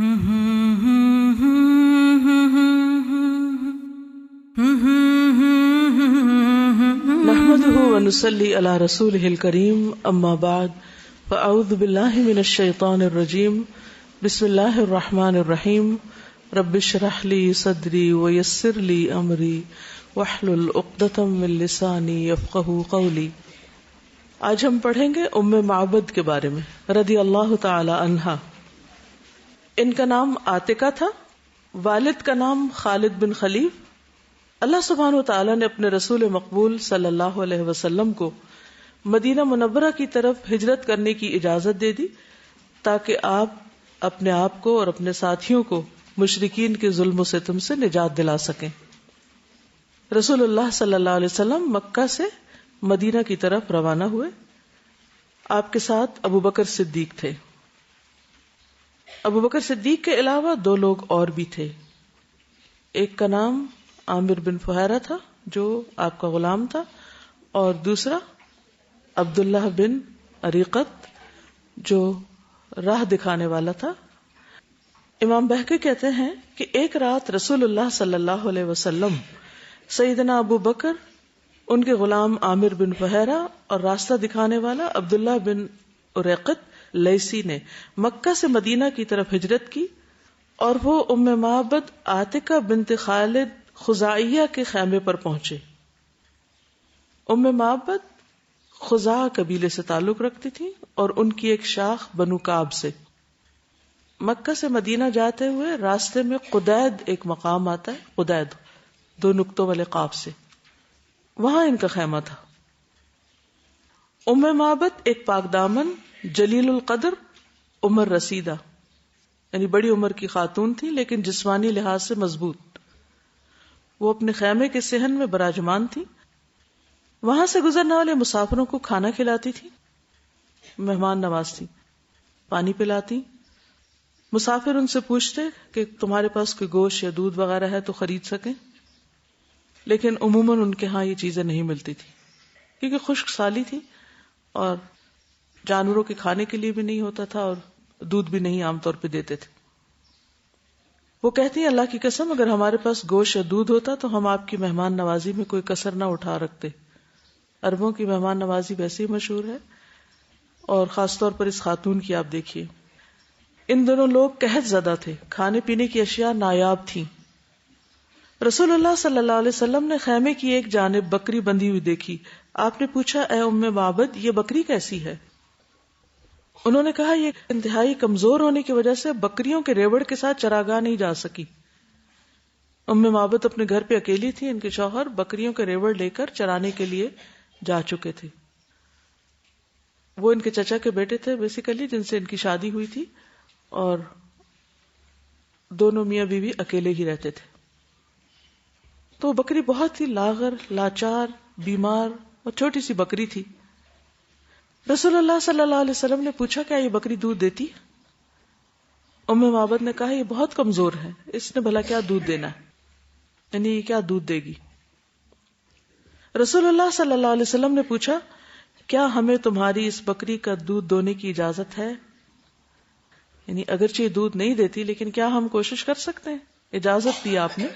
نحمده ونصلي على رسوله الكريم اما بعد فاعوذ بالله من الشيطان الرجيم بسم الله الرحمن الرحيم رب اشرح لي صدري ويسر لي امري واحلل عقدة من لساني يفقهوا قولي. آج ہم پڑھیں گے ام معبد کے بارے میں رضی اللہ تعالی عنہا. ان کا نام عاتکہ تھا، والد کا نام خالد بن خلیف. اللہ سبحانہ و تعالی نے اپنے رسول مقبول صلی اللہ علیہ وسلم کو مدینہ منورہ کی طرف ہجرت کرنے کی اجازت دے دی تاکہ آپ اپنے آپ کو اور اپنے ساتھیوں کو مشرکین کے ظلم و ستم سے نجات دلا سکیں. رسول اللہ صلی اللہ علیہ وسلم مکہ سے مدینہ کی طرف روانہ ہوئے. آپ کے ساتھ ابو بکر صدیق تھے. ابو بکر صدیق کے علاوہ دو لوگ اور بھی تھے. ایک کا نام عامر بن فہیرہ تھا جو آپ کا غلام تھا، اور دوسرا عبداللہ بن عریقت جو راہ دکھانے والا تھا. امام بہقی کہتے ہیں کہ ایک رات رسول اللہ صلی اللہ علیہ وسلم سیدنا ابو بکر، ان کے غلام عامر بن فہیرہ اور راستہ دکھانے والا عبداللہ بن عریقت لیسی نے مکہ سے مدینہ کی طرف ہجرت کی، اور وہ ام معبد عاتکہ بنت خالد خزاعیہ کے خیمے پر پہنچے. ام معبد خزاع قبیلے سے تعلق رکھتی تھی اور ان کی ایک شاخ بنو کعب سے. مکہ سے مدینہ جاتے ہوئے راستے میں قدید ایک مقام آتا ہے، قدید دو نقطوں والے قاف سے، وہاں ان کا خیمہ تھا. ام معبد ایک پاک دامن جلیل القدر عمر رسیدہ، یعنی بڑی عمر کی خاتون تھی لیکن جسمانی لحاظ سے مضبوط. وہ اپنے خیمے کے صحن میں براجمان تھی. وہاں سے گزرنے والے مسافروں کو کھانا کھلاتی تھی، مہمان نواز تھی، پانی پلاتی. مسافر ان سے پوچھتے کہ تمہارے پاس کوئی گوشت یا دودھ وغیرہ ہے تو خرید سکیں، لیکن عموماً ان کے ہاں یہ چیزیں نہیں ملتی تھی کیونکہ خشک سالی تھی اور جانوروں کے کھانے کے لیے بھی نہیں ہوتا تھا اور دودھ بھی نہیں عام طور پہ دیتے تھے. وہ کہتی ہیں اللہ کی قسم اگر ہمارے پاس گوشت یا دودھ ہوتا تو ہم آپ کی مہمان نوازی میں کوئی کسر نہ اٹھا رکھتے. عربوں کی مہمان نوازی ویسے ہی مشہور ہے، اور خاص طور پر اس خاتون کی آپ دیکھیے. ان دونوں لوگ قحط زدہ تھے، کھانے پینے کی اشیاء نایاب تھیں. رسول اللہ صلی اللہ علیہ وسلم نے خیمے کی ایک جانب بکری بندھی ہوئی دیکھی. آپ نے پوچھا اے ام معبد یہ بکری کیسی ہے؟ انہوں نے کہا یہ انتہائی کمزور ہونے کی وجہ سے بکریوں کے ریوڑ کے ساتھ چراگاہ نہیں جا سکی. ام معبد اپنے گھر پہ اکیلی تھی، ان کے شوہر بکریوں کے ریوڑ لے کر چرانے کے لیے جا چکے تھے. وہ ان کے چچا کے بیٹے تھے بیسیکلی، جن سے ان کی شادی ہوئی تھی، اور دونوں میاں بیوی اکیلے ہی رہتے تھے. تو بکری بہت ہی لاغر، لاچار، بیمار اور چھوٹی سی بکری تھی. رسول اللہ صلی اللہ علیہ وسلم نے پوچھا کیا یہ بکری دودھ دیتی؟ ام معبد نے کہا یہ بہت کمزور ہے، اس نے بھلا کیا دودھ دینا ہے، یعنی یہ کیا دودھ دے گی؟ رسول اللہ صلی اللہ علیہ وسلم نے پوچھا کیا ہمیں تمہاری اس بکری کا دودھ دونے کی اجازت ہے؟ یعنی اگرچہ یہ دودھ نہیں دیتی لیکن کیا ہم کوشش کر سکتے ہیں؟ اجازت دی آپ نے.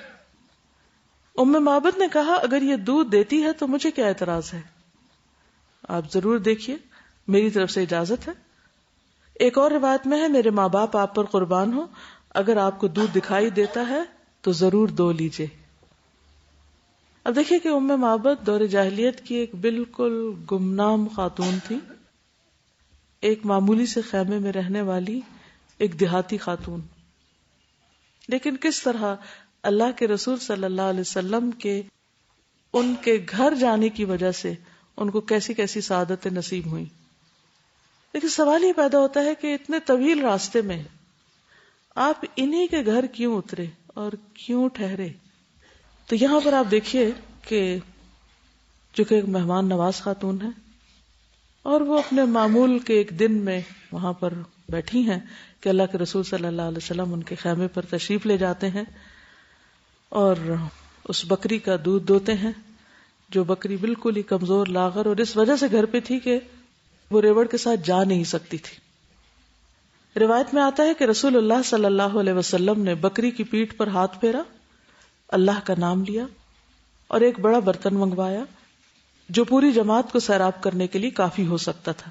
ام معبد نے کہا اگر یہ دودھ دیتی ہے تو مجھے کیا اعتراض ہے، آپ ضرور دیکھیے، میری طرف سے اجازت ہے. ایک اور روایت میں ہے میرے ماں باپ آپ پر قربان ہو، اگر آپ کو دودھ دکھائی دیتا ہے تو ضرور دو لیجئے. اب دیکھیے کہ ام معبد دور جاہلیت کی ایک بالکل گمنام خاتون تھی، ایک معمولی سے خیمے میں رہنے والی ایک دیہاتی خاتون، لیکن کس طرح اللہ کے رسول صلی اللہ علیہ وسلم کے ان کے گھر جانے کی وجہ سے ان کو کیسی کیسی سعادتیں نصیب ہوئیں. لیکن سوال یہ پیدا ہوتا ہے کہ اتنے طویل راستے میں آپ انہی کے گھر کیوں اترے اور کیوں ٹھہرے؟ تو یہاں پر آپ دیکھیے کہ جو کہ ایک مہمان نواز خاتون ہے اور وہ اپنے معمول کے ایک دن میں وہاں پر بیٹھی ہیں کہ اللہ کے رسول صلی اللہ علیہ وسلم ان کے خیمے پر تشریف لے جاتے ہیں اور اس بکری کا دودھ دوتے ہیں، جو بکری بالکل ہی کمزور، لاغر اور اس وجہ سے گھر پہ تھی کہ وہ ریوڑ کے ساتھ جا نہیں سکتی تھی. روایت میں آتا ہے کہ رسول اللہ صلی اللہ علیہ وسلم نے بکری کی پیٹھ پر ہاتھ پھیرا، اللہ کا نام لیا اور ایک بڑا برتن منگوایا جو پوری جماعت کو سیراب کرنے کے لیے کافی ہو سکتا تھا۔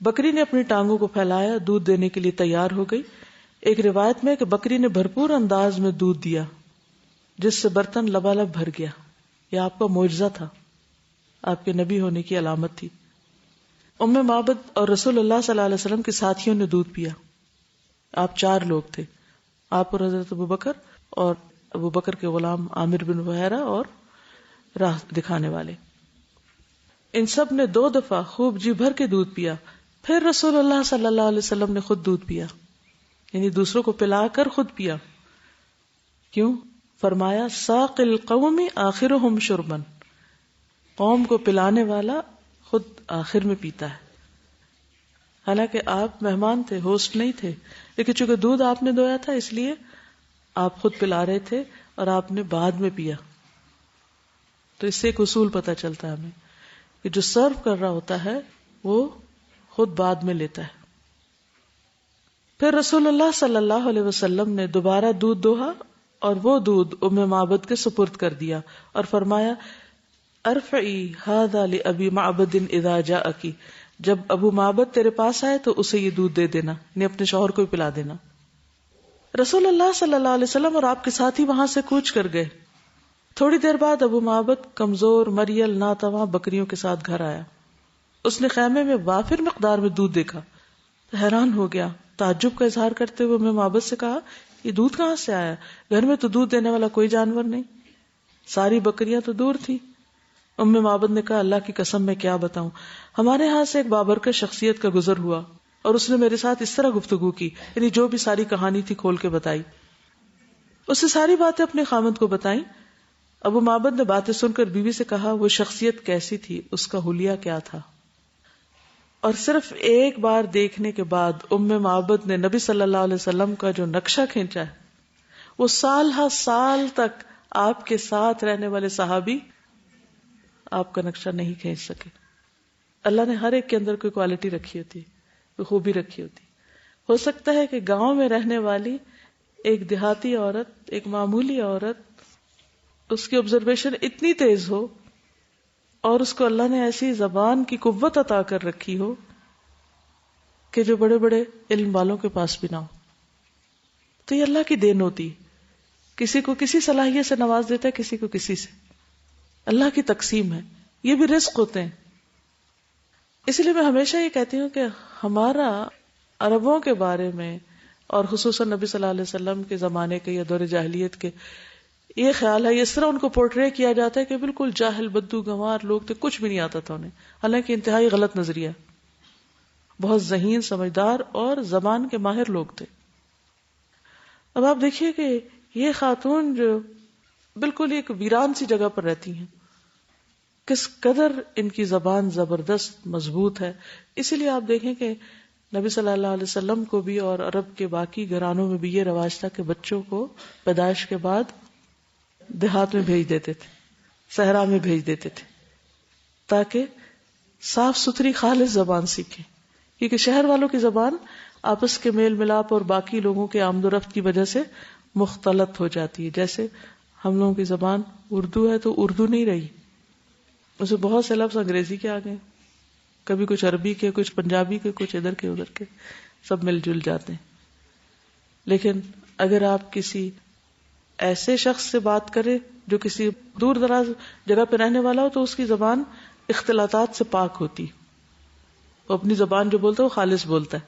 بکری نے اپنی ٹانگوں کو پھیلایا، دودھ دینے کے لیے تیار ہو گئی۔ ایک روایت میں کہ بکری نے بھرپور انداز میں دودھ دیا جس سے برتن لبالب بھر گیا۔ یہ آپ کا معجزہ تھا، آپ کے نبی ہونے کی علامت تھی۔ ام معبد اور رسول اللہ صلی اللہ علیہ وسلم کے ساتھیوں نے دودھ پیا۔ آپ 4 لوگ تھے، آپ اور حضرت ابوبکر اور ابوبکر کے غلام عامر بن وحیرہ اور راہ دکھانے والے۔ ان سب نے 2 دفعہ خوب جی بھر کے دودھ پیا۔ پھر رسول اللہ صلی اللہ علیہ وسلم نے خود دودھ پیا، یعنی دوسروں کو پلا کر خود پیا۔ کیوں؟ فرمایا ساق القوم آخرهم شربا، قوم کو پلانے والا خود آخر میں پیتا ہے۔ حالانکہ آپ مہمان تھے، ہوسٹ نہیں تھے، لیکن چونکہ دودھ آپ نے دویا تھا اس لیے آپ خود پلا رہے تھے اور آپ نے بعد میں پیا۔ تو اس سے ایک اصول پتہ چلتا ہے ہمیں کہ جو سرو کر رہا ہوتا ہے وہ خود بعد میں لیتا ہے۔ پھر رسول اللہ صلی اللہ علیہ وسلم نے دوبارہ دودھ دوہا اور وہ دودھ ام معبد کے سپرد کر دیا اور فرمایا ارفعی ھذا لأبی معبد اذا جاءکی، جب ابو معبد تیرے پاس آئے تو اسے یہ دودھ دے دینا، یعنی اپنے شوہر کو پلا دینا۔ رسول اللہ صلی اللہ علیہ وسلم اور آپ کے ساتھی وہاں سے کوچ کر گئے۔ تھوڑی دیر بعد ابو معبد کمزور مریل ناتواں بکریوں کے ساتھ گھر آیا۔ اس نے خیمے میں وافر مقدار میں دودھ دیکھا تو حیران ہو گیا، تعجب کا اظہار کرتے ہوئے ام معبد سے کہا یہ دودھ کہاں سے آیا؟ گھر میں تو دودھ دینے والا کوئی جانور نہیں، ساری بکریاں تو دور تھی۔ ام معبد نے کہا اللہ کی قسم میں کیا بتاؤں، ہمارے ہاں سے ایک بابرکت شخصیت کا گزر ہوا اور اس نے میرے ساتھ اس طرح گفتگو کی، یعنی جو بھی ساری کہانی تھی کھول کے بتائی۔ اس سے ساری باتیں اپنے خامند کو بتائیں۔ ابو معبد نے باتیں سن کر بیوی سے کہا وہ شخصیت کیسی تھی، اس کا حلیہ کیا تھا؟ اور صرف ایک بار دیکھنے کے بعد ام معبد نے نبی صلی اللہ علیہ وسلم کا جو نقشہ کھینچا ہے، وہ سال ہر سال تک آپ کے ساتھ رہنے والے صحابی آپ کا نقشہ نہیں کھینچ سکے۔ اللہ نے ہر ایک کے اندر کوئی کوالٹی رکھی ہوتی، کوئی خوبی رکھی ہوتی۔ ہو سکتا ہے کہ گاؤں میں رہنے والی ایک دیہاتی عورت، ایک معمولی عورت، اس کی آبزرویشن اتنی تیز ہو اور اس کو اللہ نے ایسی زبان کی قوت عطا کر رکھی ہو کہ جو بڑے بڑے علم والوں کے پاس بھی نہ ہو۔ تو یہ اللہ کی دین ہوتی، کسی کو کسی صلاحیت سے نواز دیتا ہے، کسی کو کسی سے، اللہ کی تقسیم ہے، یہ بھی رزق ہوتے ہیں۔ اس لیے میں ہمیشہ یہ کہتی ہوں کہ ہمارا عربوں کے بارے میں اور خصوصاً نبی صلی اللہ علیہ وسلم کے زمانے کے یا دور جاہلیت کے یہ خیال ہے، اس طرح ان کو پورٹرے کیا جاتا ہے کہ بالکل جاہل بدو گنوار لوگ تھے، کچھ بھی نہیں آتا تھا انہیں، حالانکہ انتہائی غلط نظریہ، بہت ذہین، سمجھدار اور زبان کے ماہر لوگ تھے۔ اب آپ دیکھیے کہ یہ خاتون جو بالکل ایک ویران سی جگہ پر رہتی ہیں، کس قدر ان کی زبان زبردست مضبوط ہے۔ اسی لیے آپ دیکھیں کہ نبی صلی اللہ علیہ وسلم کو بھی اور عرب کے باقی گھرانوں میں بھی یہ رواج تھا کہ بچوں کو پیدائش کے بعد دیہات میں بھیج دیتے تھے، صحرا میں بھیج دیتے تھے تاکہ صاف ستھری خالص زبان سیکھیں، کیونکہ شہر والوں کی زبان آپس کے میل ملاپ اور باقی لوگوں کے آمد و رفت کی وجہ سے مختلط ہو جاتی ہے۔ جیسے ہم لوگوں کی زبان اردو ہے تو اردو نہیں رہی، اسے بہت سے لفظ انگریزی کے آ گئے، کبھی کچھ عربی کے، کچھ پنجابی کے، کچھ ادھر کے ادھر کے، سب مل جل جاتے ہیں۔ لیکن اگر آپ کسی ایسے شخص سے بات کریں جو کسی دور دراز جگہ پہ رہنے والا ہو تو اس کی زبان اختلاطات سے پاک ہوتی، وہ اپنی زبان جو بولتا ہے وہ خالص بولتا ہے،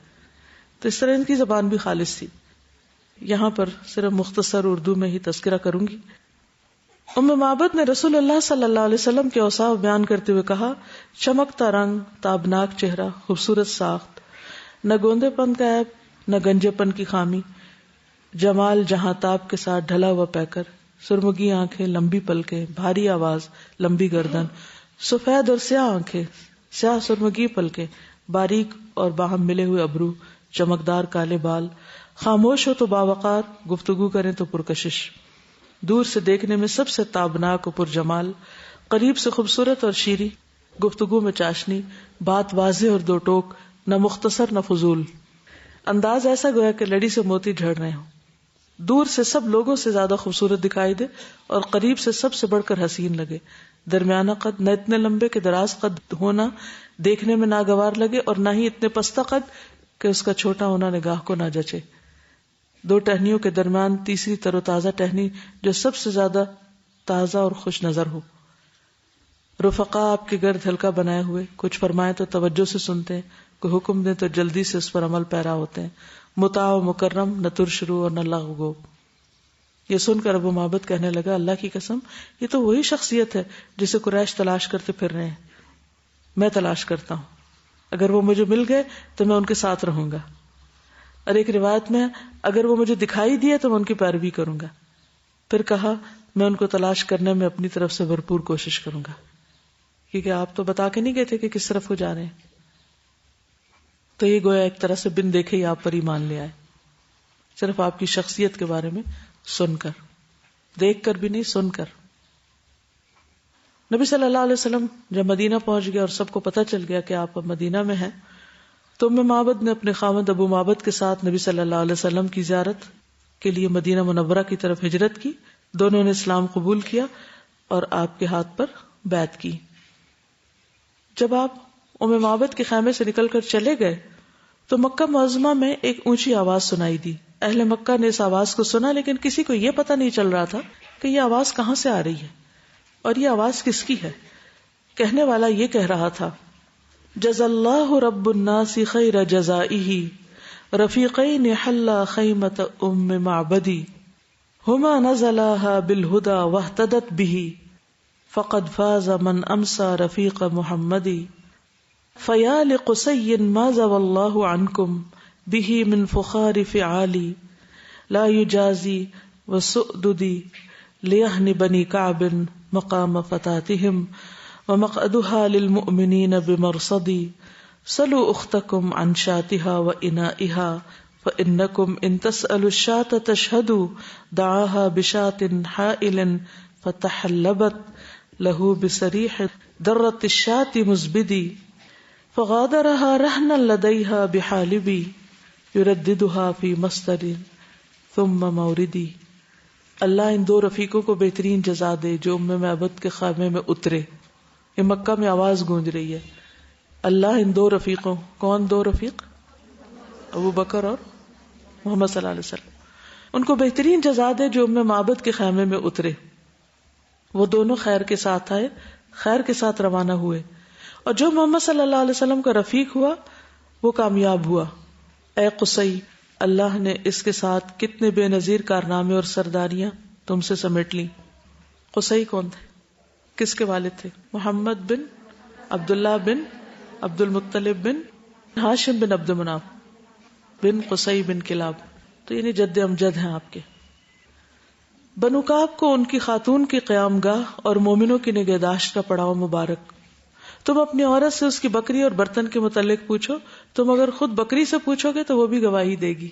تو اس طرح ان کی زبان بھی خالص تھی۔ یہاں پر صرف مختصر اردو میں ہی تذکرہ کروں گی۔ ام معبد نے رسول اللہ صلی اللہ علیہ وسلم کے اوصاف بیان کرتے ہوئے کہا چمکتا رنگ، تابناک چہرہ، خوبصورت ساخت، نہ گوندے پن کا عیب، نہ گنجے پن کی خامی، جمال جہاں تاب کے ساتھ ڈھلا ہوا پیکر، سرمگی آنکھیں، لمبی پلکیں، بھاری آواز، لمبی گردن، سفید اور سیاہ آنکھیں، سیاہ سرمگی پلکیں، باریک اور باہم ملے ہوئے ابرو، چمکدار کالے بال، خاموش ہو تو باوقار، گفتگو کریں تو پرکشش، دور سے دیکھنے میں سب سے تابناک و پرجمال، قریب سے خوبصورت اور شیریں، گفتگو میں چاشنی، بات واضح اور دو ٹوک، نہ مختصر نہ فضول۔ انداز ایسا گویا کہ لڑی سے موتی جھڑ رہے ہوں، دور سے سب لوگوں سے زیادہ خوبصورت دکھائی دے اور قریب سے سب سے بڑھ کر حسین لگے، درمیانہ قد، نہ اتنے لمبے کہ دراز قد ہونا دیکھنے میں ناگوار لگے اور نہ ہی اتنے پستہ قد کہ اس کا چھوٹا ہونا نگاہ کو نہ جچے، دو ٹہنیوں کے درمیان تیسری تر و تازہ ٹہنی جو سب سے زیادہ تازہ اور خوش نظر ہو، رفقا آپ کے گرد حلقہ بنائے ہوئے، کچھ فرمائے تو توجہ سے سنتے ہیں، کوئی حکم دے تو جلدی سے اس پر عمل پیرا ہوتے ہیں، مطاع و مکرم، نہ ترشرو اور نہ لغو گو۔ یہ سن کر ابو معبد کہنے لگا اللہ کی قسم یہ تو وہی شخصیت ہے جسے قریش تلاش کرتے پھر رہے ہیں، میں تلاش کرتا ہوں، اگر وہ مجھے مل گئے تو میں ان کے ساتھ رہوں گا، اور ایک روایت میں اگر وہ مجھے دکھائی دیے تو میں ان کی پیروی کروں گا۔ پھر کہا میں ان کو تلاش کرنے میں اپنی طرف سے بھرپور کوشش کروں گا، کیونکہ آپ تو بتا کے نہیں گئے تھے کہ کس طرف کو جا رہے ہیں۔ تو یہ گویا ایک طرح سے بن دیکھے ہی آپ پر ایمان لے آئے، صرف آپ کی شخصیت کے بارے میں سن کر، دیکھ کر بھی نہیں، سن کر۔ نبی صلی اللہ علیہ وسلم جب مدینہ پہنچ گیا اور سب کو پتہ چل گیا کہ آپ اب مدینہ میں ہیں، تو ام معبد نے اپنے خاوند ابو معبد کے ساتھ نبی صلی اللہ علیہ وسلم کی زیارت کے لیے مدینہ منورہ کی طرف ہجرت کی، دونوں نے اسلام قبول کیا اور آپ کے ہاتھ پر بیعت کی۔ جب آپ ام معبد کے خیمے سے نکل کر چلے گئے تو مکہ معظمہ میں ایک اونچی آواز سنائی دی۔ اہل مکہ نے اس آواز کو سنا، لیکن کسی کو یہ پتہ نہیں چل رہا تھا کہ یہ آواز کہاں سے آ رہی ہے اور یہ آواز کس کی ہے۔ کہنے والا یہ کہہ رہا تھا جزا اللہ رب الناس خیر جزائہ رفیقین حلا خیمۃ ام معبدی ہما نزلاها بالہدی واہتدت بہ فقد فاز من امسى رفیق محمدی فیا لقصی ما زوى اللہ عنکم بہ من فخار فعالی لا یجازی وسؤددی لیہن بنی کعب مقام فتاتہم ومقعدها للمؤمنین بمرصدی صلوا اختکم عن شاتها وانائها فانکم ان تسألوا الشاة تشهدوا دعاها بشاة حائل فتحلبت له بصریح درت الشاة مزبدی فغادرها رهنا لديها بحالبی یرددها فی مصدر ثم موردی۔ اللہ ان دو رفیقوں کو بہترین جزا دے جو ام معبد کے خیمے میں اترے۔ یہ مکہ میں آواز گونج رہی ہے، اللہ ان دو رفیقوں، کون دو رفیق؟ ابو بکر اور محمد صلی اللہ علیہ وسلم، ان کو بہترین جزا دے جو ام معبد کے خیمے میں اترے۔ وہ دونوں خیر کے ساتھ آئے، خیر کے ساتھ روانہ ہوئے، اور جو محمد صلی اللہ علیہ وسلم کا رفیق ہوا وہ کامیاب ہوا۔ اے قصی، اللہ نے اس کے ساتھ کتنے بے نظیر کارنامے اور سرداریاں تم سے سمیٹ لی۔ قصی کون تھے؟ کس کے والد تھے؟ محمد بن عبداللہ بن عبد المطلب بن ہاشم بن عبد مناف بن قصی بن کلاب، تو یعنی جد امجد ہیں آپ کے۔ بنو کعب کو ان کی خاتون کی قیام گاہ اور مومنوں کی نگہداشت کا پڑاؤ مبارک۔ تم اپنی عورت سے اس کی بکری اور برتن کے متعلق پوچھو، تم اگر خود بکری سے پوچھو گے تو وہ بھی گواہی دے گی۔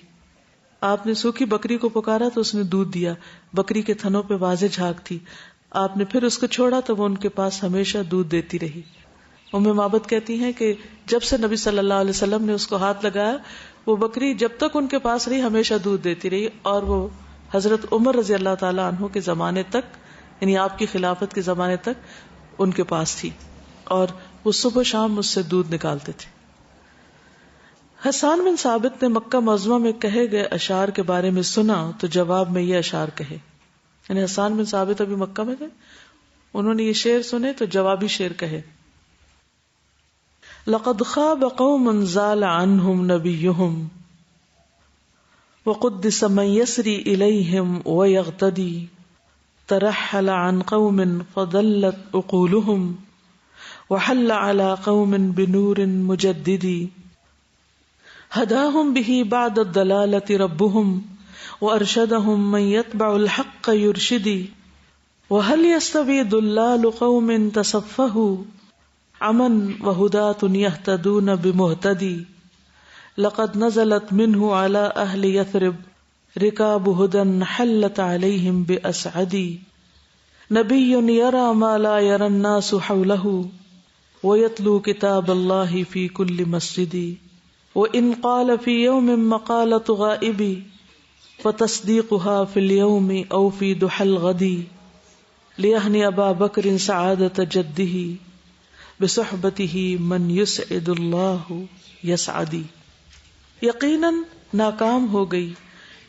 آپ نے سوکھی بکری کو پکارا تو اس نے دودھ دیا، بکری کے تھنوں پہ واضح جھاگ تھی، آپ نے پھر اس کو چھوڑا تو وہ ان کے پاس ہمیشہ دودھ دیتی رہی۔ ام معبد کہتی ہیں کہ جب سے نبی صلی اللہ علیہ وسلم نے اس کو ہاتھ لگایا، وہ بکری جب تک ان کے پاس رہی ہمیشہ دودھ دیتی رہی، اور وہ حضرت عمر رضی اللہ تعالی عنہ کے زمانے تک، یعنی آپ کی خلافت کے زمانے تک ان کے پاس تھی، اور وہ صبح شام اس سے دودھ نکالتے تھے۔ حسان بن ثابت نے مکہ معظمہ میں کہے گئے اشعار کے بارے میں سنا تو جواب میں یہ اشعار کہے، یعنی حسان بن ثابت ابھی مکہ میں تھے، انہوں نے یہ شعر سنے تو جوابی شعر کہے۔ لقد خاب قوم زال عنهم نبيهم وقدس من يسري إليهم ويغتدي ترحل عن قوم فضلت عقولهم وحل على قوم بنور مجدد هداهم به بعد الضلالة ربهم وأرشدهم من يتبع الحق يرشدي وهل يستوي ضلال قوم تصفهوا عمن وهداة يهتدون بمهتدي لقد نزلت منه على أهل يثرب ركاب هدى حلت عليهم بأسعد نبي يرى ما لا يرى الناس حوله ويتلو كتاب الله في كل مسجد وَإِنْ قَالَ فِي يَوْمٍ مَقَالَةُ غَائِبِ فَتَصْدِيقُهَا فِي الْيَوْمِ أَوْ فِي دُحَى الْغَدِ لِيَهْنِئَ أَبَا بَكْرٍ سَعَادَةَ جَدِّهِ بِصُحْبَتِهِ مَنْ يُسْعِدُ اللَّهُ يَسْعَدِ. یقیناً ناکام ہو گئی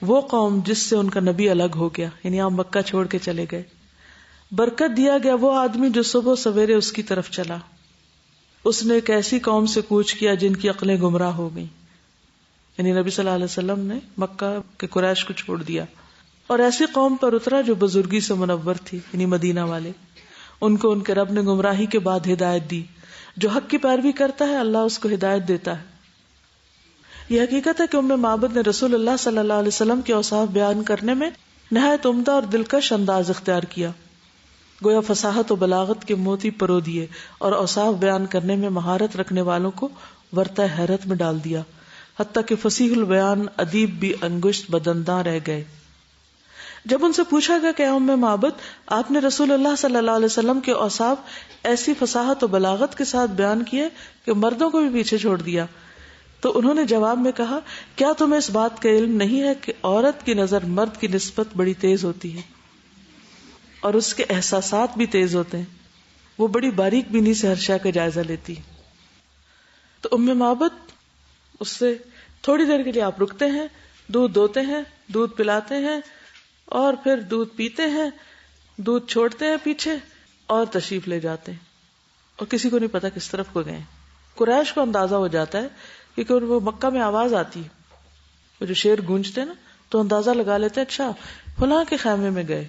وہ قوم جس سے ان کا نبی الگ ہو گیا، یعنی آپ مکہ چھوڑ کے چلے گئے. برکت دیا گیا وہ آدمی جو صبح سویرے اس کی طرف چلا. اس نے ایک ایسی قوم سے کوچ کیا جن کی عقلیں گمراہ ہو گئیں، یعنی نبی صلی اللہ علیہ وسلم نے مکہ کے قریش کو چھوڑ دیا اور ایسی قوم پر اترا جو بزرگی سے منور تھی، یعنی مدینہ والے. ان کو ان کے رب نے گمراہی کے بعد ہدایت دی. جو حق کی پیروی کرتا ہے اللہ اس کو ہدایت دیتا ہے. یہ حقیقت ہے کہ ام معبد نے رسول اللہ صلی اللہ علیہ وسلم کے اوصاف بیان کرنے میں نہایت عمدہ اور دلکش انداز اختیار کیا. گویا فصاحت و بلاغت کے موتی پرو دیے اور اوصاف بیان کرنے میں مہارت رکھنے والوں کو ورطہ حیرت میں ڈال دیا، حتیٰ کہ فصیح البیان ادیب بھی انگشت بدنداں رہ گئے. جب ان سے پوچھا گیا کہ ام معبد آپ نے رسول اللہ صلی اللہ علیہ وسلم کے اوصاف ایسی فصاحت و بلاغت کے ساتھ بیان کیے کہ مردوں کو بھی پیچھے چھوڑ دیا، تو انہوں نے جواب میں کہا کیا تمہیں اس بات کا علم نہیں ہے کہ عورت کی نظر مرد کی نسبت بڑی تیز ہوتی ہے اور اس کے احساسات بھی تیز ہوتے ہیں. وہ بڑی باریک بینی سے ہر شے کا جائزہ لیتی. تو ام معبد اس سے تھوڑی دیر کے لیے آپ رکتے ہیں، دودھ دوتے ہیں، دودھ پلاتے ہیں اور پھر دودھ پیتے ہیں، دودھ چھوڑتے ہیں پیچھے اور تشریف لے جاتے ہیں اور کسی کو نہیں پتا کس طرف کو گئے. قریش کو اندازہ ہو جاتا ہے کیونکہ وہ مکہ میں آواز آتی ہے، وہ جو شیر گونجتے ہیں نا تو اندازہ لگا لیتے ہیں اچھا فلاں کے خیمے میں گئے،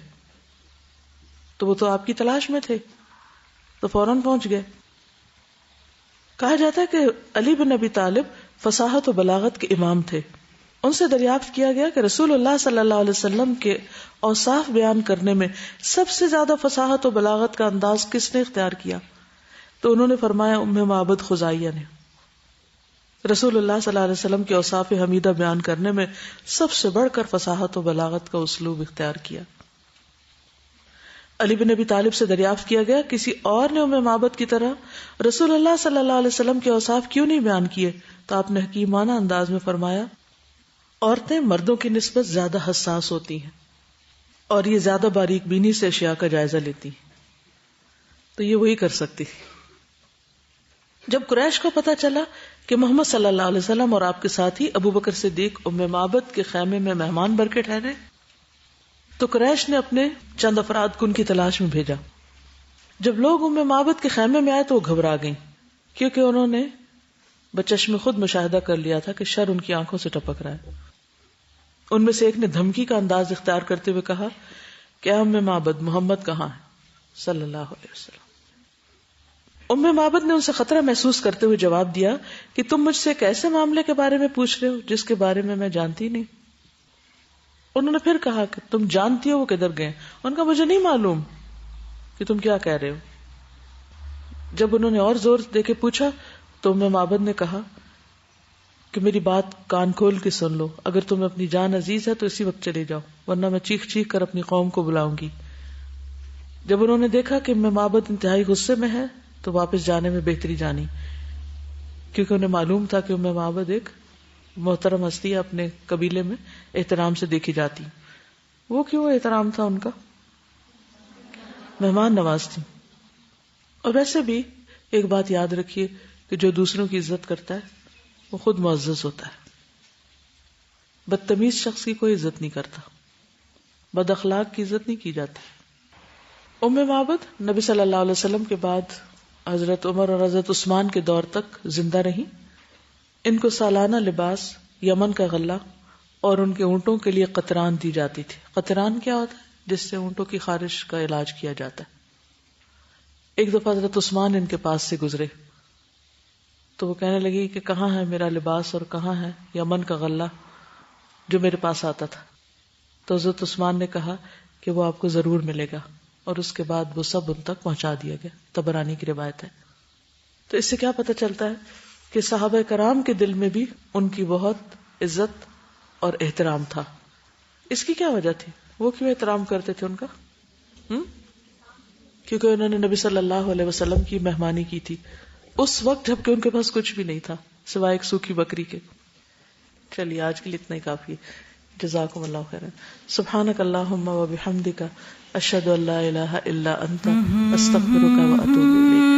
تو وہ تو آپ کی تلاش میں تھے تو فوراً پہنچ گئے. کہا جاتا ہے کہ علی بن ابی طالب فصاحت و بلاغت کے امام تھے. ان سے دریافت کیا گیا کہ رسول اللہ صلی اللہ علیہ وسلم کے اوصاف بیان کرنے میں سب سے زیادہ فصاحت و بلاغت کا انداز کس نے اختیار کیا؟ تو انہوں نے فرمایا ام معبد خزاعیہ نے. رسول اللہ صلی اللہ علیہ وسلم کے اوصاف حمیدہ بیان کرنے میں سب سے بڑھ کر فصاحت و بلاغت کا اسلوب اختیار کیا. علی بن ابی طالب سے دریافت کیا گیا کسی اور نے ام معبد کی طرح رسول اللہ صلی اللہ علیہ وسلم کے اوصاف کیوں نہیں بیان کیے؟ تو آپ نے حکیمانہ انداز میں فرمایا عورتیں مردوں کی نسبت زیادہ حساس ہوتی ہیں اور یہ زیادہ باریک بینی سے اشیاء کا جائزہ لیتی ہیں، تو یہ وہی کر سکتی. جب قریش کو پتا چلا کہ محمد صلی اللہ علیہ وسلم اور آپ کے ساتھی ابو بکر صدیق ام معبد کے خیمے میں مہمان بن کے ٹھہرے تو قریش نے اپنے چند افراد کو ان کی تلاش میں بھیجا. جب لوگ ام معبد کے خیمے میں آئے تو وہ گھبرا گئیں کیونکہ انہوں نے بچشم خود مشاہدہ کر لیا تھا کہ شر ان کی آنکھوں سے ٹپک رہا ہے. ان میں سے ایک نے دھمکی کا انداز اختیار کرتے ہوئے کہا کہ ام معبد محمد کہاں ہے صلی اللہ علیہ وسلم. ام معبد نے ان سے خطرہ محسوس کرتے ہوئے جواب دیا کہ تم مجھ سے ایک ایسے معاملے کے بارے میں پوچھ رہے ہو جس کے بارے میں جانتی نہیں. انہوں نے پھر کہا کہ تم جانتی ہو وہ کدھر گئے؟ ان کا مجھے نہیں معلوم کہ تم کیا کہہ رہے ہو. جب انہوں نے اور زور دے کے پوچھا تو ام معبد نے کہا کہ میری بات کان کھول کے سن لو، اگر تمہیں اپنی جان عزیز ہے تو اسی وقت چلے جاؤ ورنہ میں چیخ چیخ کر اپنی قوم کو بلاؤں گی. جب انہوں نے دیکھا کہ ام معبد انتہائی غصے میں ہے تو واپس جانے میں بہتری جانی، کیونکہ انہیں معلوم تھا کہ ام معبد ایک محترم ہستی اپنے قبیلے میں احترام سے دیکھی جاتی. وہ کیوں احترام تھا ان کا؟ مہمان نواز تھی. اور ویسے بھی ایک بات یاد رکھیے کہ جو دوسروں کی عزت کرتا ہے وہ خود معزز ہوتا ہے. بدتمیز شخص کی کوئی عزت نہیں کرتا، بد اخلاق کی عزت نہیں کی جاتی. ام معبد نبی صلی اللہ علیہ وسلم کے بعد حضرت عمر اور حضرت عثمان کے دور تک زندہ رہی. ان کو سالانہ لباس، یمن کا غلہ اور ان کے اونٹوں کے لیے قطران دی جاتی تھی. قطران کیا ہوتا ہے؟ جس سے اونٹوں کی خارش کا علاج کیا جاتا ہے. ایک دفعہ حضرت عثمان ان کے پاس سے گزرے تو وہ کہنے لگی کہ کہاں ہے میرا لباس اور کہاں ہے یمن کا غلہ جو میرے پاس آتا تھا؟ تو حضرت عثمان نے کہا کہ وہ آپ کو ضرور ملے گا، اور اس کے بعد وہ سب ان تک پہنچا دیا گیا. طبرانی کی روایت ہے. تو اس سے کیا پتہ چلتا ہے کہ صحابہ کرام کے دل میں بھی ان کی بہت عزت اور احترام تھا. اس کی کیا وجہ تھی؟ وہ کیوں احترام کرتے تھے ان کا؟ کیونکہ انہوں نے نبی صلی اللہ علیہ وسلم کی مہمانی کی تھی اس وقت جب کہ ان کے پاس کچھ بھی نہیں تھا. سوائے ایک سوکھی بکری کے. چلیے آج کے لیے اتنا ہی کافی ہے. جزاکم اللہ خیرا. سبحانک اللہم و بحمدک اشہد ان لا الہ الا انت استغفرک و اتوب الیک.